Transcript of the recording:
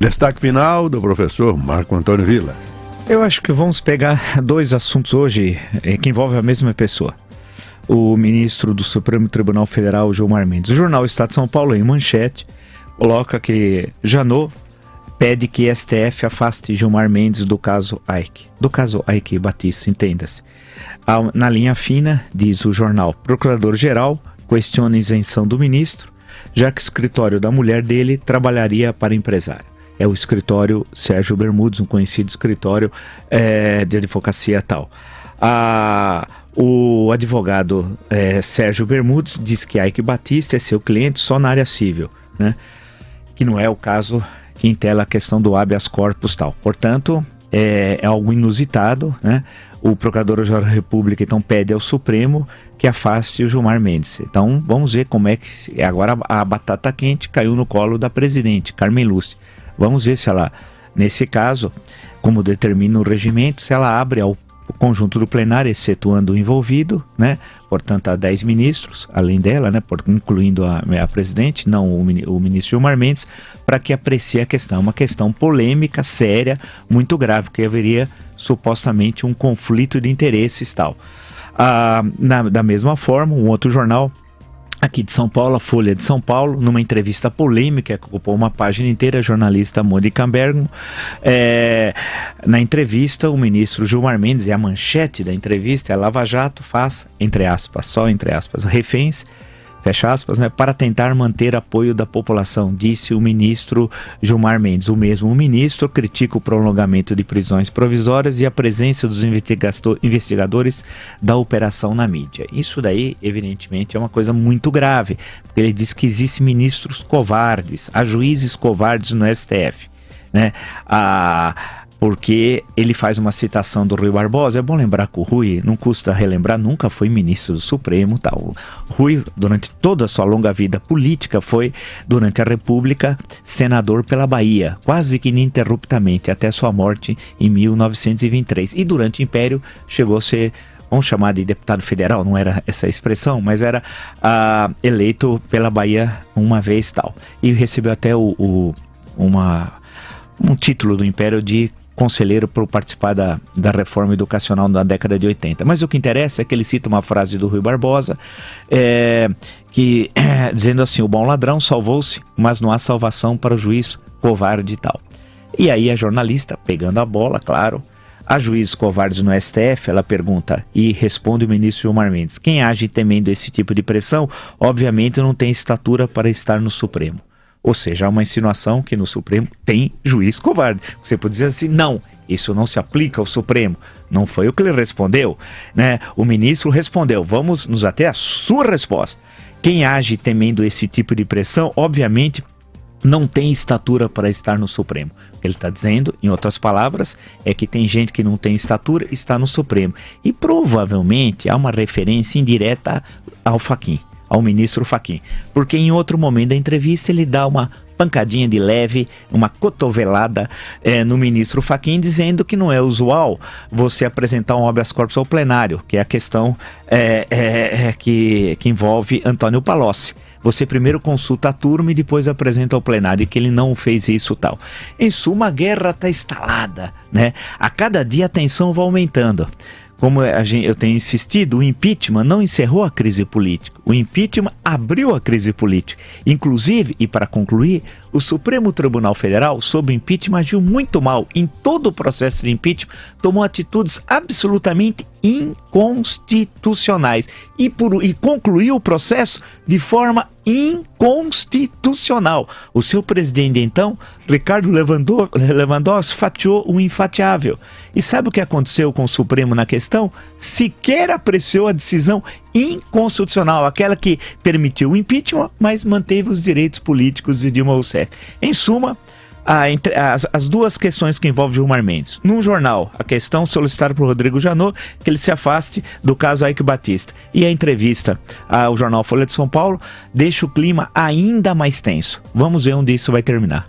Destaque final do professor Marco Antônio Villa. Eu acho que vamos pegar dois assuntos hoje que envolvem a mesma pessoa. O ministro do Supremo Tribunal Federal, Gilmar Mendes. O jornal Estado de São Paulo, em manchete, coloca que Janot pede que STF afaste Gilmar Mendes do caso Eike. Do caso Eike Batista, entenda-se. Na linha fina, diz o jornal, procurador-geral questiona a isenção do ministro, já que o escritório da mulher dele trabalharia para empresário. É o escritório Sérgio Bermudes, um conhecido escritório de advocacia tal. O advogado Sérgio Bermudes diz que Eike Batista é seu cliente só na área civil, né? Que não é o caso que entela a questão do habeas corpus tal. Portanto, é algo inusitado, né? O Procurador-Geral da República então pede ao Supremo que afaste o Gilmar Mendes. Então vamos ver como é que agora a batata quente caiu no colo da presidente, Carmen Lúcia. Vamos ver se ela, nesse caso, como determina o regimento, se ela abre ao conjunto do plenário, excetuando o envolvido, né? Portanto, há 10 ministros, além dela, né? Incluindo a presidente, não o ministro Gilmar Mendes, para que aprecie a questão. Uma questão polêmica, séria, muito grave, que haveria supostamente um conflito de interesses tal. Da mesma forma, um outro jornal aqui de São Paulo, a Folha de São Paulo, numa entrevista polêmica que ocupou uma página inteira, a jornalista Mônica Bergamo, na entrevista, o ministro Gilmar Mendes, e a manchete da entrevista é: Lava Jato faz, entre aspas, só entre aspas, reféns, fecha aspas, né, para tentar manter apoio da população, disse o ministro Gilmar Mendes. O mesmo ministro critica o prolongamento de prisões provisórias e a presença dos investigadores da operação na mídia. Isso daí, evidentemente, é uma coisa muito grave, porque ele diz que existem ministros covardes, há juízes covardes no STF, né? Porque ele faz uma citação do Rui Barbosa. É bom lembrar que o Rui, não custa relembrar, nunca foi ministro do Supremo, tal. O Rui, durante toda a sua longa vida política, foi, durante a República, senador pela Bahia, quase que ininterruptamente, até sua morte em 1923. E durante o Império chegou a ser, vamos chamar de deputado federal, não era essa a expressão, mas era eleito pela Bahia uma vez tal. E recebeu até um título do Império de conselheiro por participar da reforma educacional na década de 80. Mas o que interessa é que ele cita uma frase do Rui Barbosa, dizendo assim: o bom ladrão salvou-se, mas não há salvação para o juiz covarde e tal. E aí a jornalista, pegando a bola, claro, há juízes covardes no STF? Ela pergunta, e responde o ministro Gilmar Mendes: quem age temendo esse tipo de pressão, obviamente não tem estatura para estar no Supremo. Ou seja, há uma insinuação que no Supremo tem juiz covarde. Você pode dizer assim: não, isso não se aplica ao Supremo. Não foi o que ele respondeu, né? O ministro respondeu. Vamos nos ater à sua resposta. Quem age temendo esse tipo de pressão, obviamente, não tem estatura para estar no Supremo. O que ele está dizendo, em outras palavras, é que tem gente que não tem estatura e está no Supremo. E provavelmente há uma referência indireta ao Fachin, ao ministro Fachin, porque em outro momento da entrevista ele dá uma pancadinha de leve, uma cotovelada no ministro Fachin, dizendo que não é usual você apresentar um habeas corpus ao plenário, que é a questão que envolve Antônio Palocci. Você primeiro consulta a turma e depois apresenta ao plenário, e que ele não fez isso tal. Em suma, a guerra está instalada, né? A cada dia a tensão vai aumentando. Como eu tenho insistido, o impeachment não encerrou a crise política. O impeachment abriu a crise política. Inclusive, e para concluir, o Supremo Tribunal Federal, sob impeachment, agiu muito mal. Em todo o processo de impeachment, tomou atitudes absolutamente inconstitucionais. E concluiu o processo de forma inconstitucional. O seu presidente, então, Ricardo Lewandowski, fatiou o infatiável. E sabe o que aconteceu com o Supremo na questão? Sequer apreciou a decisão inconstitucional, aquela que permitiu o impeachment, mas manteve os direitos políticos de Dilma Rousseff. Em suma, as duas questões que envolvem Gilmar Mendes. Num jornal, a questão solicitada por Rodrigo Janot, que ele se afaste do caso Eike Batista. E a entrevista ao jornal Folha de São Paulo deixa o clima ainda mais tenso. Vamos ver onde isso vai terminar.